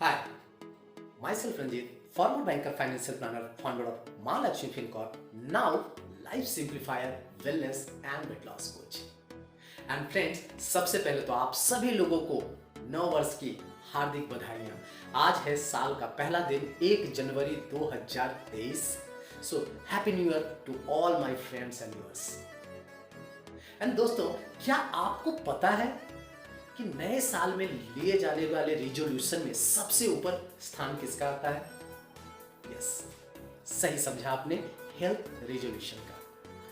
Hi, myself Ranjit, former banker, financial planner, founder of Mahalakshmi FinCorp, now life simplifier, wellness and weight loss coach. And friends, सबसे पहले तो आप सभी लोगों को नव वर्ष की हार्दिक बधाइयाँ। आज है साल का पहला दिन 1 जनवरी 2023। So happy new year to all my friends and viewers. And दोस्तों, क्या आपको पता है कि नए साल में लिए जाने वाले रिजोल्यूशन में सबसे ऊपर स्थान किसका आता है? यस, सही समझा आपने, हेल्थ रिजोल्यूशन का।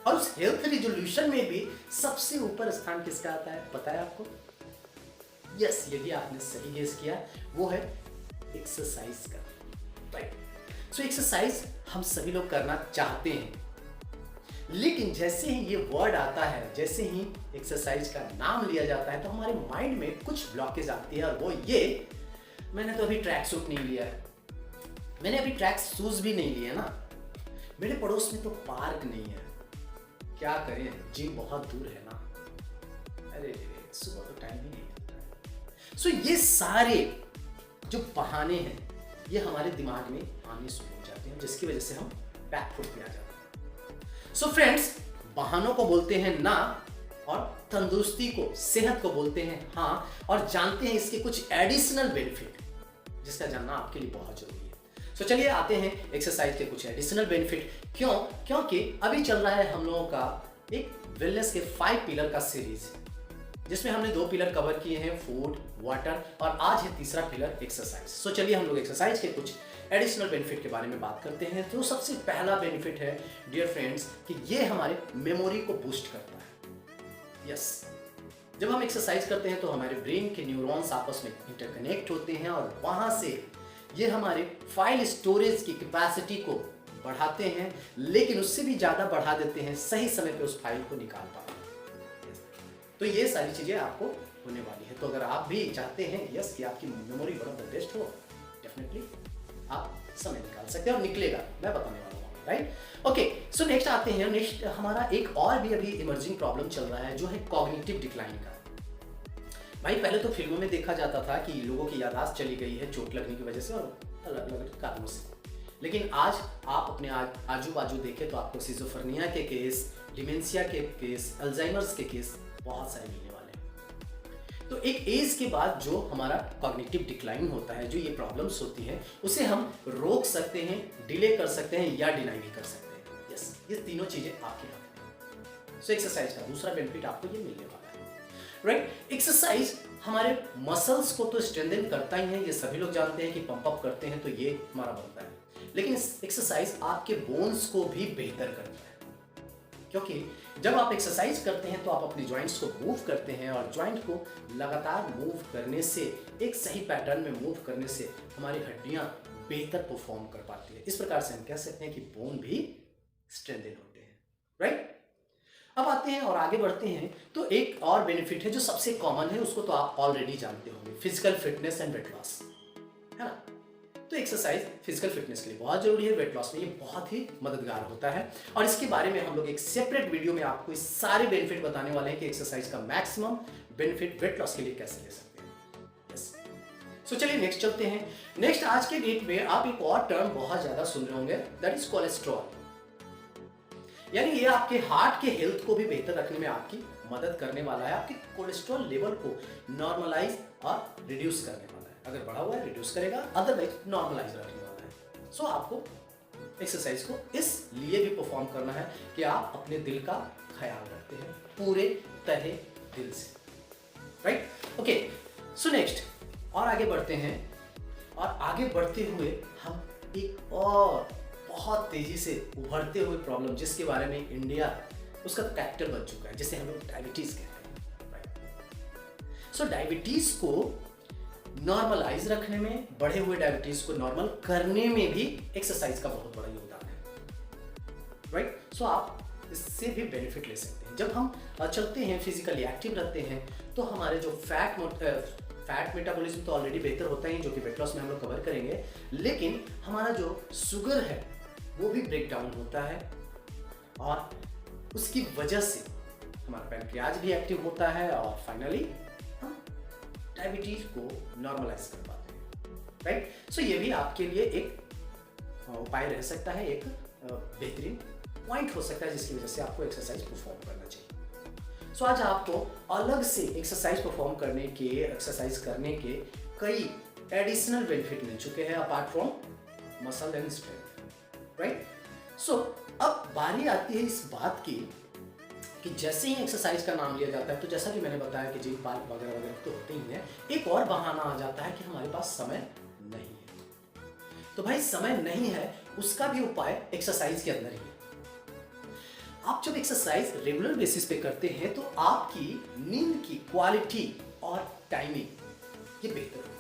और उस हेल्थ रिजोल्यूशन में भी सबसे ऊपर स्थान किसका आता है, पता है आपको? यस, यदि आपने सही गेस किया, वो है एक्सरसाइज का। राइट। सो एक्सरसाइज हम सभी लोग करना चाहते हैं, लेकिन जैसे ही ये वर्ड आता है, जैसे ही एक्सरसाइज का नाम लिया जाता है, तो हमारे माइंड में कुछ ब्लॉकेज आती है। और वो ये, मैंने तो अभी ट्रैक सूट नहीं लिया है, मैंने अभी ट्रैक शूज भी नहीं लिए ना, मेरे पड़ोस में तो पार्क नहीं है, क्या करें, जिम बहुत दूर है ना, अरे सुबह तो टाइम ही नहीं मिलता है। सो ये सारे जो बहाने हैं, ये हमारे दिमाग में आने शुरू हो जाते हैं, जिसकी वजह से हम बैकफुट पे आ जाते हैं। सो फ्रेंड्स, बहानों को बोलते हैं ना, और तंदुरुस्ती को, सेहत को बोलते हैं हाँ, और जानते हैं इसके कुछ एडिशनल बेनिफिट, जिसका जानना आपके लिए बहुत जरूरी है। सो चलिए आते हैं एक्सरसाइज के कुछ एडिशनल बेनिफिट। क्योंकि अभी चल रहा है हम लोगों का एक वेलनेस के 5 पिलर का सीरीज, जिसमें हमने 2 पिलर कवर किए हैं, फूड, वाटर, और आज है तीसरा पिलर एक्सरसाइज। सो चलिए हम लोग एक्सरसाइज के कुछ एडिशनल बेनिफिट के बारे में बात करते हैं। तो सबसे पहला बेनिफिट है डियर फ्रेंड्स कि ये हमारे मेमोरी को बूस्ट करता है। यस, जब हम एक्सरसाइज करते हैं तो हमारे ब्रेन के न्यूरॉन्स आपस में इंटरकनेक्ट होते हैं, और वहां से ये हमारे फाइल स्टोरेज की कैपेसिटी को बढ़ाते हैं, लेकिन उससे भी ज़्यादा बढ़ा देते हैं, सही समय पे उस फाइल को निकाल पाते हैं। तो ये सारी चीज़ें आपको होने वाली है। तो अगर आप भी चाहते हैं यस कि आपकी memory one of the best हो, डेफिनेटली आप समय निकाल सकते हैं, और निकलेगा, मैं बताने वाला हूँ। Right, okay. सो नेक्स्ट आते हैं। नेक्स्ट हमारा एक और भी अभी इमर्जिंग प्रॉब्लम चल रहा है, जो है कॉग्निटिव डिक्लाइन का। भाई, पहले तो फिल्मों में देखा जाता था कि लोगों की याददाश्त चली गई है चोट लगने की वजह से और अलग अलग कारणों से, लेकिन आज आप अपने आजू बाजू देखें तो आपको सिजोफ्रेनिया के केस, डिमेंशिया के केस, अल्जाइमर्स के केस बहुत सारे मिलने वाले हैं। तो एक एज के बाद जो हमारा कॉग्निटिव डिक्लाइन होता है, जो ये प्रॉब्लम्स होती हैं, उसे हम रोक सकते हैं, डिले कर सकते हैं, या डिनाई भी कर सकते हैं। यस, ये तीनों चीजें आपके हाथ में। सो एक्सरसाइज का दूसरा बेनिफिट आपको ये मिलने वाला है। राइट, एक्सरसाइज हमारे मसल्स को तो स्ट्रेंथन करता ही है, ये सभी लोग जानते हैं कि पंप अप करते हैं तो ये हमारा बनता है, लेकिन एक्सरसाइज आपके बोन्स को भी बेहतर करता है। क्योंकि जब आप एक्सरसाइज करते हैं तो आप अपने जॉइंट्स को मूव करते हैं, और जॉइंट को लगातार मूव करने से, एक सही पैटर्न में मूव करने से हमारी हड्डियां बेहतर परफॉर्म कर पाती है। इस प्रकार से हम कह सकते हैं कि बोन भी स्ट्रेंथन होते हैं। राइट, अब आते हैं और आगे बढ़ते हैं। तो एक और बेनिफिट है जो सबसे कॉमन है, उसको तो आप ऑलरेडी जानते होंगे, physical fitness and weight loss, है ना। तो एक्सरसाइज फिजिकल फिटनेस के लिए बहुत जरूरी है, वेट लॉस में ये बहुत ही मददगार होता है, और इसके बारे में हम लोग एक सेपरेट वीडियो में आपको इस सारे बेनिफिट बताने वाले हैं कि एक्सरसाइज का मैक्सिमम बेनिफिट वेट लॉस के लिए कैसे ले सकते हैं। यस, सो चलिए नेक्स्ट चलते हैं। नेक्स्ट, आज के डेट में आप एक और टर्म बहुत ज्यादा सुन रहे होंगे, दैट इज कोलेस्ट्रॉल। यानी ये आपके हार्ट के हेल्थ को भी बेहतर रखने में आपकी मदद करने वाला है, आपके कोलेस्ट्रॉल लेवल को नॉर्मलाइज और रिड्यूस करने वाला है। अगर बढ़ा हुआ है रिड्यूस करेगा, अदरवाइज नॉर्मलाइज रखने वाला है। सो आपको एक्सरसाइज को इस लिए भी परफॉर्म करना है कि आप अपने दिल का ख्याल रखते हैं पूरे तरह दिल से। Right, okay. सो नेक्स्ट, और आगे बढ़ते हैं, और आगे बढ़ते हुए हम एक और बहुत तेजी से उभरते हुए प्रॉब्लम, जिसके बारे में इंडिया उसका कैपिटल बन चुका है, जिसे हम लोग डायबिटीज कहते हैं। राइट, सो डायबिटीज को नॉर्मलाइज रखने में, बढ़े हुए डायबिटीज को नॉर्मल करने में भी एक्सरसाइज का बहुत बड़ा योगदान है। राइट, सो आप इससे भी बेनिफिट ले सकते हैं। जब हम चलते हैं, फिजिकली एक्टिव रहते हैं, तो हमारे जो फैट मेटाबॉलिज्म तो ऑलरेडी बेहतर होता है, जो कि वेट लॉस में हम लोग कवर करेंगे, लेकिन हमारा जो शुगर है वो भी ब्रेक डाउन होता है, और उसकी वजह से हमारा पैनक्रियाज भी एक्टिव होता है, और फाइनली हम डायबिटीज को नॉर्मलाइज कर पाते हैं। राइट। सो ये भी आपके लिए एक उपाय रह सकता है, एक बेहतरीन पॉइंट हो सकता है जिसकी वजह से आपको एक्सरसाइज परफॉर्म करना चाहिए। सो आज आपको अलग से एक्सरसाइज परफॉर्म करने के, एक्सरसाइज करने के कई एडिशनल बेनिफिट मिल चुके हैं apart from muscle and strength, right. So अब बारी आती है इस बात की कि जैसे ही एक्सरसाइज का नाम लिया जाता है तो जैसा कि मैंने बताया कि जिम पार्क वगैरह वगैरह तो होते ही हैं, एक और बहाना आ जाता है कि हमारे पास समय नहीं है। तो भाई समय नहीं है, उसका भी उपाय एक्सरसाइज के अंदर ही है। आप जब एक्सरसाइज रेगुलर बेसिस पे करते हैं तो आपकी नींद की क्वालिटी और टाइमिंग ये बेहतर होती है।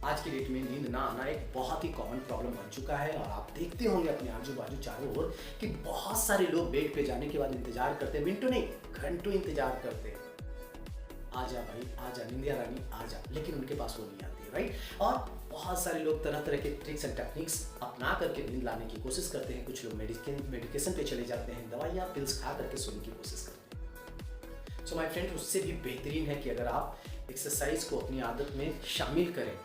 आज की डेट में नींद ना आना एक बहुत ही कॉमन प्रॉब्लम बन चुका है और आप देखते होंगे अपने आजू बाजू चारों ओर कि बहुत सारे लोग बेड पे जाने के बाद इंतजार करते हैं, मिनटों नहीं घंटों इंतजार करते हैं, आजा भाई आजा निंदिया रानी आजा, लेकिन उनके पास वो नहीं आती है, राइट। और बहुत सारे लोग तरह तरह के ट्रिक्स एंड टेक्निक्स अपना करके नींद लाने की कोशिश करते हैं। कुछ लोग मेडिकेशन पे चले जाते हैं, दवाइयाँ पिल्स खा करके सोने की कोशिश करते हैं। सो माय फ्रेंड, उससे भी बेहतरीन है कि अगर आप एक्सरसाइज को अपनी आदत में शामिल करें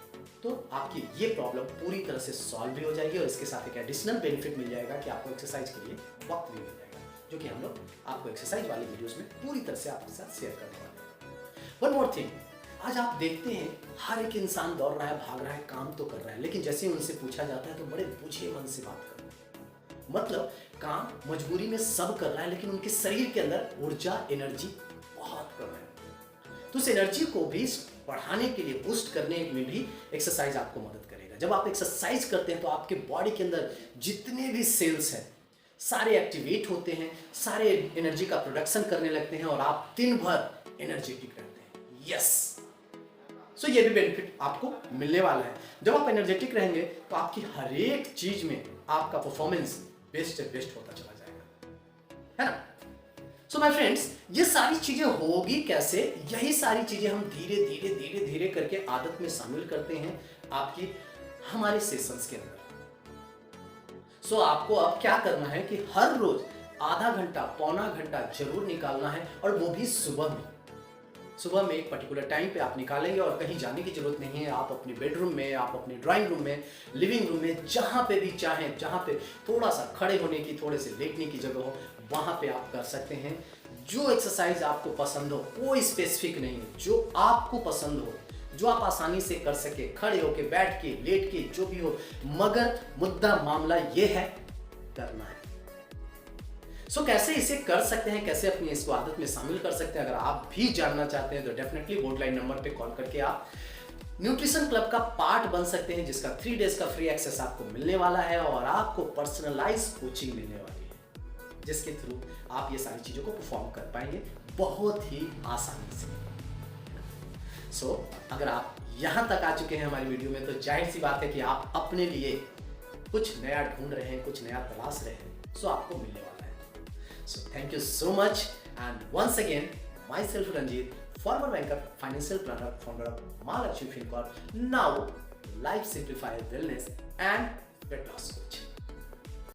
तो आपकी ये प्रॉब्लम पूरी तरह से सॉल्व भी हो जाएगी और इसके साथ एक एडिशनल बेनिफिट मिल जाएगा कि आपको एक्सरसाइज के लिए वक्त भी मिल जाएगा, जो कि हम लोग आपको एक्सरसाइज वाली वीडियोस में पूरी तरह से आपके साथ शेयर करने वाले हैं। वन मोर थिंग, आज आप देखते हैं हर एक इंसान दौड़ रहा है, भाग रहा है, काम तो कर रहा है, लेकिन जैसे उनसे पूछा जाता है तो बड़े बुझे मन से बात करते हैं। मतलब काम मजबूरी में सब कर रहा है, लेकिन उनके शरीर के अंदर ऊर्जा एनर्जी बहुत कम है। तो उस एनर्जी को भी बढ़ाने के लिए, बूस्ट करने में भी एक्सरसाइज आपको मदद करेगा। जब आप एक्सरसाइज करते हैं तो आपके बॉडी के अंदर जितने भी सेल्स हैं सारे एक्टिवेट होते हैं, सारे एनर्जी का प्रोडक्शन करने लगते हैं और आप दिन भर एनर्जेटिक रहते हैं। यस, सो ये भी बेनिफिट आपको मिलने वाला है। जब आप एनर्जेटिक रहेंगे तो आपकी हर एक चीज में आपका परफॉर्मेंस बेस्ट से बेस्ट होता चला जाएगा, है ना। सो माय फ्रेंड्स, ये सारी चीजें होगी कैसे? यही सारी चीजें हम धीरे धीरे धीरे धीरे करके आदत में शामिल करते हैं आपकी हमारे सेशंस के अंदर। सो आपको अब क्या करना है कि हर रोज आधा घंटा पौना घंटा जरूर निकालना है, और वो भी सुबह में। सुबह में एक पर्टिकुलर टाइम पे आप निकालेंगे और कहीं जाने की जरूरत नहीं है। आप अपने बेडरूम में, आप अपने ड्राइंग रूम में, लिविंग रूम में, जहां पे भी चाहें, जहां पे थोड़ा सा खड़े होने की, थोड़े से लेटने की जगह हो, वहां पे आप कर सकते हैं। जो एक्सरसाइज आपको पसंद हो, कोई स्पेसिफिक नहीं है, जो आपको पसंद हो, जो आप आसानी से कर सके, खड़े होके, बैठ के, लेट के, जो भी हो, मगर मुद्दा मामला ये है करना है। सो कैसे इसे कर सकते हैं, कैसे अपनी इसको आदत में शामिल कर सकते हैं, अगर आप भी जानना चाहते हैं तो डेफिनेटली बोर्डलाइन नंबर पे कॉल करके आप न्यूट्रिशन क्लब का पार्ट बन सकते हैं, जिसका 3 डेज का फ्री एक्सेस आपको मिलने वाला है और आपको पर्सनलाइज कोचिंग मिलने वाली है, जिसके थ्रू आप ये सारी चीजों को परफॉर्म कर पाएंगे बहुत ही आसानी से। सो अगर आप यहां तक आ चुके हैं हमारी वीडियो में, तो जाहिर सी बात है कि आप अपने लिए कुछ नया ढूंढ रहे हैं, कुछ नया तलाश रहे हैं, सो आपको मिलने वाला है। So thank you so much, and once again, myself Ranjit, former banker, financial planner, founder of Mahalakshmi FinCorp, now Life Simplifier Wellness and Weight Loss Coach.